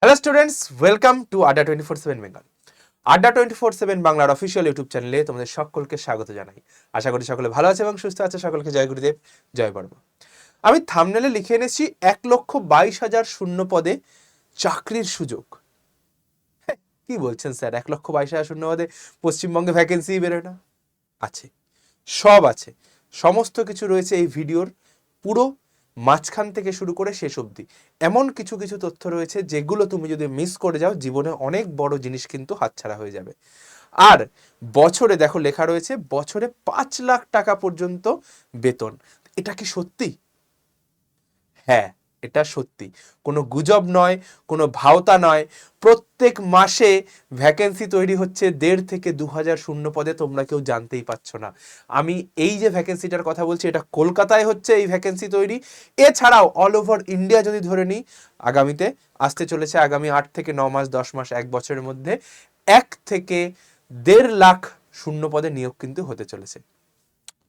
Hello students, welcome to আড্ডা 24/7 বেঙ্গল। আড্ডা 24/7 বাংলার অফিসিয়াল ইউটিউব চ্যানেলে তোমাদের সকলকে স্বাগত জানাই। আশা করি সকলে ভালো আছে এবং সুস্থ আছে। সকলকে জয় গুরুদেব, জয় বর্মা। আমি থাম্বনেলে লিখে এনেছি 1,22,000 শূন্য পদে চাকরির সুযোগ। কি বলছেন স্যার, 1,22,000 শূন্য পদে পশ্চিমবঙ্গে ভ্যাকেন্সি বেরোয় না? আছে, সব আছে, সমস্ত কিছু রয়েছে এই ভিডিওর পুরো মাঝখান থেকে শুরু করে শেষ অবধি। এমন কিছু কিছু তথ্য রয়েছে যেগুলো তুমি যদি মিস করে যাও, জীবনে অনেক বড় জিনিস কিন্তু হাতছাড়া হয়ে যাবে। আর বছরে দেখো লেখা রয়েছে বছরে 5 লাখ টাকা পর্যন্ত বেতন। এটা কি সত্যি? হ্যাঁ, এটা সত্যি, কোনো গুজব নয়, কোনো ভাওতা নয়। প্রত্যেক মাসে ভ্যাকেন্সি তৈরি হচ্ছে 1,500 থেকে 2,000 শূন্য পদে, তোমরা কেউ জানতেই পারছো না। আমি এই যে ভ্যাকেন্সিটার কথা বলছি, এটা কলকাতায় হচ্ছে এই ভ্যাকেন্সি তৈরি। এছাড়াও অল ওভার ইন্ডিয়া যদি ধরে নিই, আগামীতে আসতে চলেছে, আগামী 8 থেকে 9 মাস, 10 মাস, 1 বছরের মধ্যে 1 থেকে 1.5 লাখ শূন্য পদে নিয়োগ কিন্তু হতে চলেছে।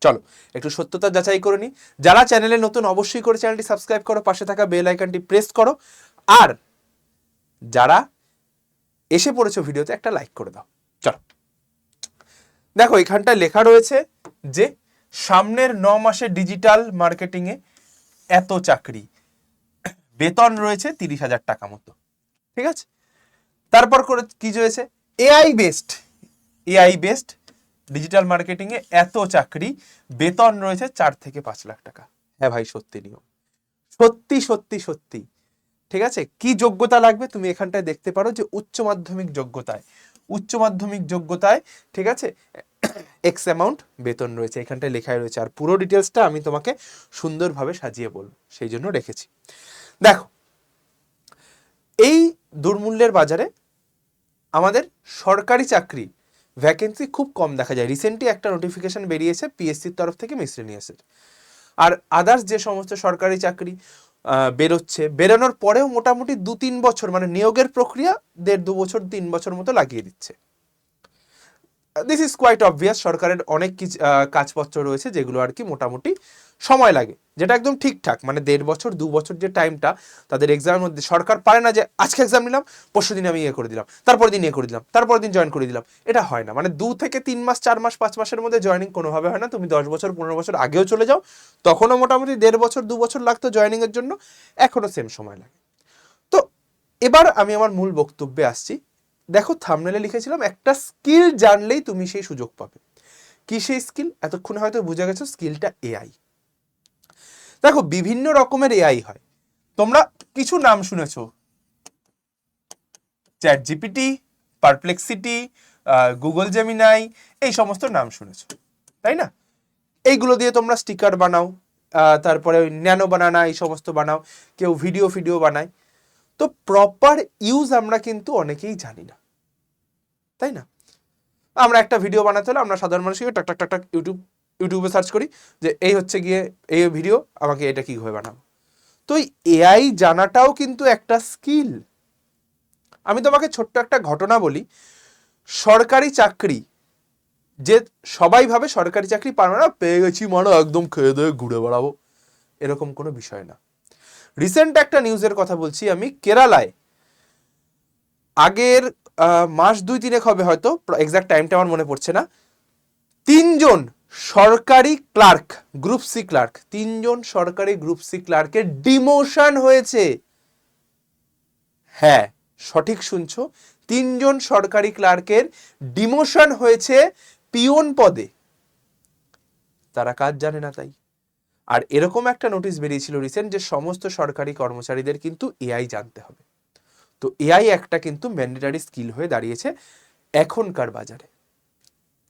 চলো একটু সত্যতা যাচাই করে নি। যারা চ্যানেলে নতুন অবশ্যই করে চ্যানেলটি সাবস্ক্রাইব করো, পাশে থাকা বেল আইকনটি প্রেস করো, আর যারা এসে পড়েছো ভিডিওতে একটা লাইক করে দাও। চলো দেখো, এখানটায় লেখা রয়েছে যে সামনের 9 মাসে ডিজিটাল মার্কেটিংয়ে এত চাকরি, বেতন রয়েছে 30,000 টাকা মতো। ঠিক আছে, তারপর করে কি রয়েছে, এআই বেসড ডিজিটাল মার্কেটিংয়ে এত চাকরি, বেতন রয়েছে 4 থেকে 5 লাখ টাকা। হ্যাঁ ভাই, সত্যি নিয়ম, সত্যি সত্যি সত্যি। ঠিক আছে, কি যোগ্যতা লাগবে তুমি এখানটায় দেখতে পারো যে উচ্চ মাধ্যমিক যোগ্যতায় ঠিক আছে এক্স অ্যামাউন্ট বেতন রয়েছে, এখানটায় লেখাই রয়েছে। আর পুরো ডিটেলসটা আমি তোমাকে সুন্দরভাবে সাজিয়ে বলবো, সেই জন্য রেখেছি। দেখো, এই দুর্মূল্যের বাজারে আমাদের সরকারি চাকরি ভ্যাকেন্সি খুব কম দেখা যায়। রিসেন্টলি একটা নোটিফিকেশন বেরিয়েছে পিএসসির তরফ থেকে মিসলেনিয়াসের। আর আদার্স যে সমস্ত সরকারি চাকরি বেরোনোর পরেও মোটামুটি 2-3 বছর, মানে নিয়োগের প্রক্রিয়া 1.5-2 বছর 3 বছর মতো লাগিয়ে দিচ্ছে। দিস ইজ কোয়াইট অবভিয়াস, সরকারের অনেক কিছু কাজপত্র রয়েছে যেগুলো আর কি মোটামুটি সময় লাগে, যেটা একদম ঠিকঠাক। মানে 1.5 বছর 2 বছর যে টাইমটা তাদের এক্সামের মধ্যে, সরকার পারে না যে আজকে এক্সাম নিলাম, পরশু দিন আমি করে দিলাম, তারপর দিন করে দিলাম, তারপর দিন জয়েন করে দিলাম। এটা হয় না। মানে 2 থেকে 3 মাস, 4 মাস, 5 মাসের মধ্যে জয়েনিং কোনোভাবে হয় না। তুমি 10 বছর 15 বছর আগেও চলে যাও, তখনও মোটামুটি 1.5 বছর 2 বছর লাগতো জয়েনিংয়ের জন্য, এখনও সেম সময় লাগে। তো এবার আমি আমার মূল বক্তব্যে আসছি। দেখো, থাম্বনেলে লিখেছিলাম একটা স্কিল জানলেই তুমি সেই সুযোগ পাবে। কি সেই স্কিল? এতক্ষণে হয়তো বুঝে গেছো, স্কিলটা এআই। দেখো, বিভিন্ন রকমের এআই হয়। তোমরা কিছু নাম শুনেছো, chat GPT, Perplexity, Google Gemini, এই সমস্ত নাম শুনেছো, তাই না? এইগুলো দিয়ে তোমরা স্টিকার বানাও, তারপরে ওই ন্যানো বানানা এই সমস্ত বানাও, কেউ ভিডিও বানায়। তো প্রপার ইউজ আমরা কিন্তু অনেকেই জানি না, তাই না? আমরা একটা ভিডিও বানাতে হলে আমরা সাধারণ মানুষ টাক টাক টাক টাক ইউটিউবে সার্চ করি যে এই হচ্ছে গিয়ে এই ভিডিও, আমাকে এটা কীভাবে বানাবো। তো এই এআই জানাটাও কিন্তু একটা স্কিল। আমি তোমাকে ছোট্ট একটা ঘটনা বলি। সরকারি চাকরি, যে সবাই ভাবে সরকারি চাকরি পারবে না, পেয়ে গেছি মানে একদম খেয়ে দিয়ে ঘুরে বেড়াবো, এরকম কোনো বিষয় না। রিসেন্ট একটা নিউজের কথা বলছি আমি। কেরালায় আগের মাস 2-3 হবে হয়তো, এক্সাক্ট টাইমটা আমার মনে পড়ছে না, 3 জন সরকারি ক্লার্ক, গ্রুপ সি ক্লার্ক, 3 জন সরকারি গ্রুপ সি ক্লার্কের ডিমোশন হয়েছে। হ্যাঁ, সঠিক শুনছো, 3 জন সরকারি ক্লার্কের ডিমোশন হয়েছে পিওন পদে। তারা কাজ জানে না তাই। আর এরকম একটা নোটিশ বেরিয়েছিল রিসেন্ট যে সমস্ত সরকারি কর্মচারীদের কিন্তু এআই জানতে হবে। তো এআই একটা কিন্তু ম্যান্ডেটারি স্কিল হয়ে দাঁড়িয়েছে এখনকার বাজারে।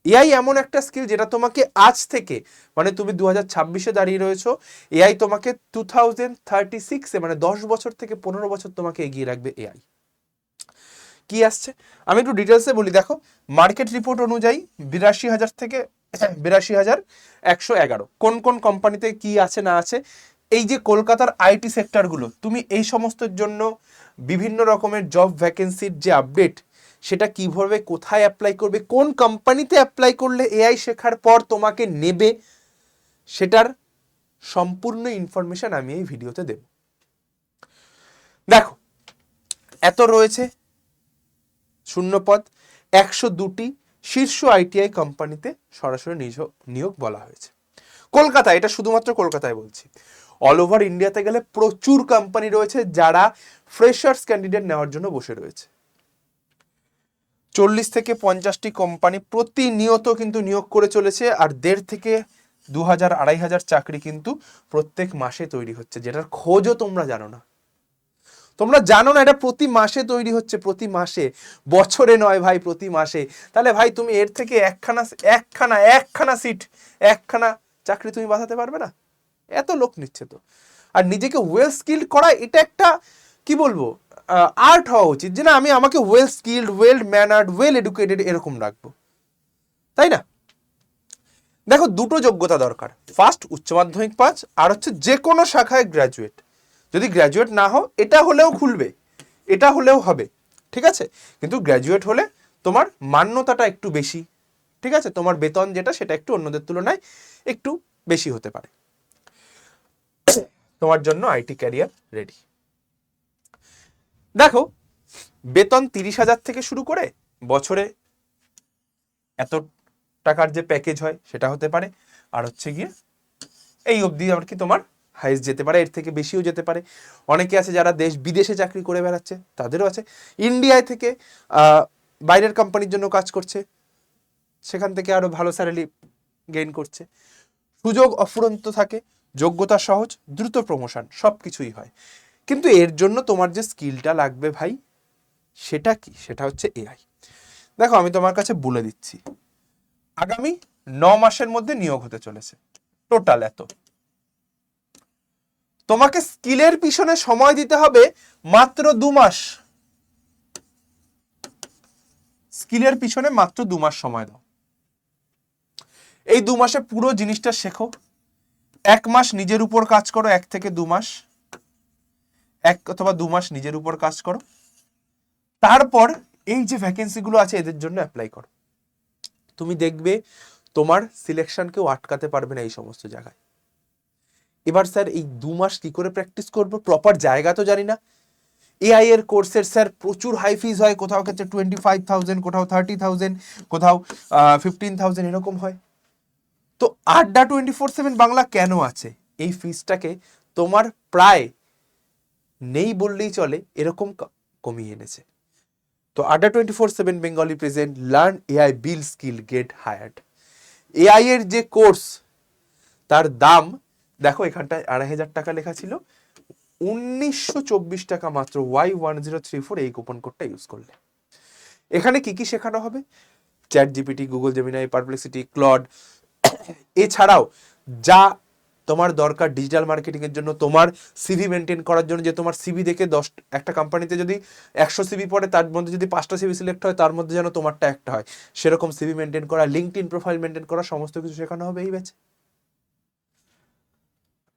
এআই এমন একটা স্কিল যেটা তোমাকে আজ থেকে, মানে তুমি 2026-এ দাঁড়িয়ে রয়েছো, এআই তোমাকে 2036-এ, মানে 10 বছর থেকে 15 বছর তোমাকে এগিয়ে রাখবে এআই। কি আসছে আমি একটু ডিটেলসে বলি। দেখো, মার্কেট রিপোর্ট অনুযায়ী 82,000 থেকে 82,111 কোন কোন কোম্পানিতে কি আছে না আছে। এই যে কলকাতার আইটি সেক্টরগুলো, তুমি এই সমস্তর জন্য বিভিন্ন রকমের জব ভ্যাকেন্সির যে আপডেট, সেটা কিভাবে কোথায় অ্যাপ্লাই করবে, কোন কোম্পানিতে অ্যাপ্লাই করলে এআই শেখার পর তোমাকে নেবে, সেটার সম্পূর্ণ ইনফরমেশন আমি এই ভিডিওতে দেব। দেখো, এত রয়েছে শূন্যপদ, 102টি শীর্ষ আইটিআই কোম্পানিতে সরাসরি নিয়োগ বলা হয়েছে। কলকাতা, এটা শুধুমাত্র কলকাতায় বলছি, অল ওভার ইন্ডিয়াতে গেলে প্রচুর কোম্পানি রয়েছে যারা ফ্রেশার্স ক্যান্ডিডেট নেওয়ার জন্য বসে রয়েছে। 40 থেকে 50টি কোম্পানি প্রতিনিয়ত কিন্তু নিয়োগ করে চলেছে, আর 1.5 থেকে 2000-2500 চাকরি কিন্তু প্রত্যেক মাসে তৈরি হচ্ছে, যেটার খোঁজও তোমরা জানো না। তোমরা জানো না এটা প্রতি মাসে তৈরি হচ্ছে, প্রতি মাসে, বছরে নয় ভাই, প্রতি মাসে। তাহলে ভাই তুমি এর থেকে একখানা সিট, একখানা চাকরি তুমি বাঁচাতে পারবে না? এত লোক নিচ্ছে তো। আর নিজেকে ওয়েল স্কিল্ড করা, এটা একটা কি বলবো আর্ট হওয়া উচিত, যে না আমি আমাকে well skilled, well ম্যানার্ড, well educated এরকম রাখবো, তাই না? দেখো, দুটো যোগ্যতা দরকার, ফার্স্ট উচ্চ মাধ্যমিক পাস, আর হচ্ছে যে কোনো শাখায় গ্র্যাজুয়েট। যদি গ্র্যাজুয়েট না হও, এটা হলেও খুলবে, এটা হলেও হবে, ঠিক আছে, কিন্তু গ্র্যাজুয়েট হলে তোমার মান্যতাটা একটু বেশি, ঠিক আছে, তোমার বেতন যেটা সেটা একটু অন্যদের তুলনায় একটু বেশি হতে পারে। তোমার জন্য আইটি ক্যারিয়ার রেডি। দেখো, বেতন 30,000 থেকে শুরু করে বছরে এত টাকার যে প্যাকেজ হয় সেটা হতে পারে, আর হচ্ছে গিয়ে এই অবধি আর কি তোমার হাইস্ট যেতে পারে, এর থেকে বেশিও যেতে পারে। অনেকে আছে যারা দেশ বিদেশে চাকরি করে বেড়াচ্ছে, তাদেরও আছে। ইন্ডিয়ায় থেকে বাইরের কোম্পানির জন্য কাজ করছে, সেখান থেকে আরো ভালো স্যালারি গেইন করছে। সুযোগ অফুরন্ত থাকে, যোগ্যতা সহজ, দ্রুত প্রমোশন, সব কিছুই হয়। কিন্তু এর জন্য তোমার যে স্কিলটা লাগবে ভাই, সেটা কি? সেটা হচ্ছে এআই। দেখো, আমি তোমার কাছে বলে দিচ্ছি, আগামী 9 মাসের মধ্যে নিয়োগ হতে চলেছে, টোটাল এত। তোমাকে স্কিলের পিছনে সময় দিতে হবে মাত্র 2 মাস। স্কিলের পিছনে মাত্র 2 মাস সময় দাও। এই 2 মাসে পুরো জিনিসটা শেখো। 1 মাস নিজের উপর কাজ করো, 1 থেকে 2 মাস, 1 অথবা 2 মাস নিজের উপর কাজ করো। তারপর এই যে ভ্যাকেন্সি গুলো আছে এদের জন্য অ্যাপ্লাই করো। তুমি দেখবে তোমার সিলেকশন কেউ আটকাতে পারবে না এই সমস্ত জায়গায়। এবার স্যার এই 2 মাস কি করে প্র্যাকটিস করবো? প্রপার জায়গা তো জানি না। এআই এর কোর্সের স্যার প্রচুর হাই ফিজ হয়, কোথাও ক্ষেত্রে 25,000, কোথাও 30,000, কোথাও 15,000 এরকম হয়। তো আড্ডা 24/7 বাংলা কেন আছে? এই ফিজটাকে তোমার প্রায় নেই বললেই চলে এরকম কমিয়ে এনেছে। তো আড্ডা 24/7 বেঙ্গলি প্রেজেন্ট লার্ন এআই, বিল স্কিল, গেট হায়ার্ড। এআই এর যে কোর্স, তার দাম দেখো, এখানটায় 2,500 টাকা লেখা ছিল, 1924 টাকা মাত্র, Y1034 এই কুপন কোডটা ইউজ করলে। এখানে কি কি শেখানো হবে? ChatGPT, Google Gemini, Perplexity, Claude, এছাড়াও যা তোমার দরকার ডিজিটাল মার্কেটিং এর জন্য, তোমার সিভি মেনটেন করার জন্য, যে তোমার সিভি দেখে একটা কোম্পানিতে যদি 100 সিভি পড়ে, তার মধ্যে যদি 5টা সিভি সিলেক্ট হয়, তার মধ্যে যেন তোমারটা একটা হয়, সেরকম সিভি মেনটেন করা, লিঙ্কডইন প্রোফাইল মেনটেন করা, সমস্ত কিছু শেখানো হবে এই ব্যাচে।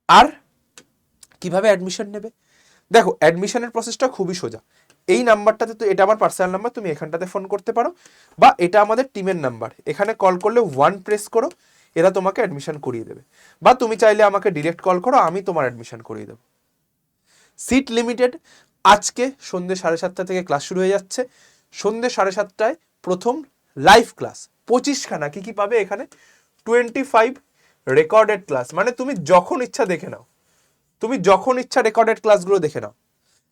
আর কিভাবে অ্যাডমিশন নেবে? দেখো, অ্যাডমিশনের প্রসেসটা খুবই সোজা। এই নাম্বারটাতে, তো এটা আমার পার্সোনাল নাম্বার, তুমি এখানটাতে ফোন করতে পারো, বা এটা আমাদের টিমের নাম্বার, এখানে কল করলে 1 প্রেস করো, এরা তোমাকে অ্যাডমিশন করিয়ে দেবে। বা তুমি চাইলে আমাকে ডিরেক্ট কল করো, আমি তোমার অ্যাডমিশন করিয়ে দেবো। Seat limited. আজকে সন্ধ্যে 7:30 থেকে ক্লাস শুরু হয়ে যাচ্ছে। সন্ধ্যে 7:30টায় প্রথম লাইভ ক্লাস, 25খানা। কি কি পাবে এখানে? 25 রেকর্ডেড ক্লাস, মানে তুমি যখন ইচ্ছা দেখে নাও, তুমি যখন ইচ্ছা রেকর্ডেড ক্লাসগুলো দেখে নাও।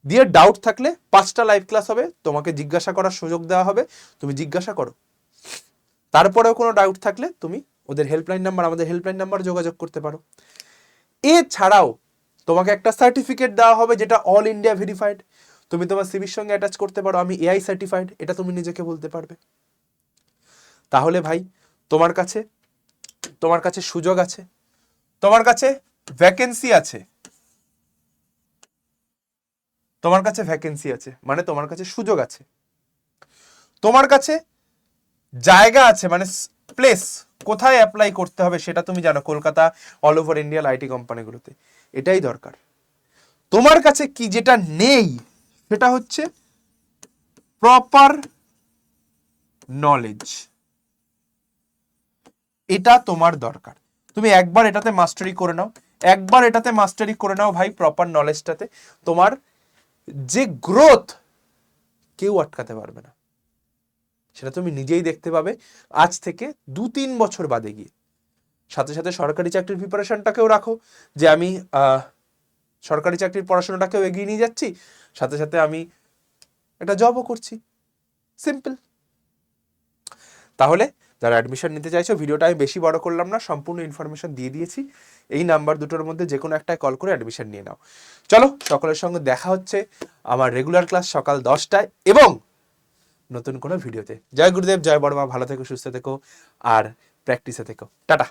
দিয়ে ডাউট থাকলে 5টা লাইভ ক্লাস হবে, তোমাকে জিজ্ঞাসা করার সুযোগ দেওয়া হবে, তুমি জিজ্ঞাসা করো। তারপরেও কোনো ডাউট থাকলে তুমি ওদের হেল্পলাইন নাম্বার, আমাদের হেল্পলাইন নাম্বার যোগাযোগ করতে পারো। এছাড়াও তোমাকে একটা সার্টিফিকেট দেওয়া হবে, যেটা অল ইন্ডিয়া ভেরিফাইড। তুমি তোমার সিভির সঙ্গে অ্যাটাচ করতে পারো, আমি এআই সার্টিফাইড, এটা তুমি নিজেকে বলতে পারবে। তাহলে ভাই, তোমার কাছে সুযোগ আছে, তোমার কাছে ভ্যাকেন্সি আছে, তোমার কাছে ভ্যাকেন্সি আছে, মানে তোমার কাছে সুযোগ আছে, তোমার কাছে জায়গা আছে, মানে প্লেস, কোথায় অ্যাপ্লাই করতে হবে সেটা তুমি জানো, কলকাতা, অল ওভার ইন্ডিয়ার আইটি কোম্পানিগুলোতে। এটাই দরকার। তোমার কাছে কি যেটা নেই, সেটা হচ্ছে প্রপার নলেজ। এটা তোমার দরকার। তুমি একবার এটাতে মাস্টারি করে নাও, ভাই, প্রপার নলেজটাতে। তোমার যে গ্রোথ, কেউ আটকাতে পারবে না। সেটা তুমি নিজেই দেখতে পাবে আজ থেকে 2-3 বছর বাদে গিয়ে। সাথে সাথে সরকারি চাকরির প্রিপারেশনটাকেও রাখো, যে আমি সরকারি চাকরির পড়াশোনাটাকেও এগিয়ে নিয়ে যাচ্ছি, সাথে সাথে আমি একটা জবও করছি। সিম্পল। তাহলে যারা অ্যাডমিশন নিতে চাইছো, ভিডিওটা আমি বেশি বড় করলাম না, সম্পূর্ণ ইনফরমেশন দিয়ে দিয়েছি। এই নাম্বার দুটোর মধ্যে যে কোনো একটায় কল করে অ্যাডমিশন নিয়ে নাও। চলো, সকলের সঙ্গে দেখা হচ্ছে আমার রেগুলার ক্লাস সকাল 10টায় এবং নতুন কোনো ভিডিওতে। জয় গুরুদেব, জয় বড়মা, ভালো থেকো, সুস্থ থেকো আর প্র্যাকটিসে থেকো। টাটা।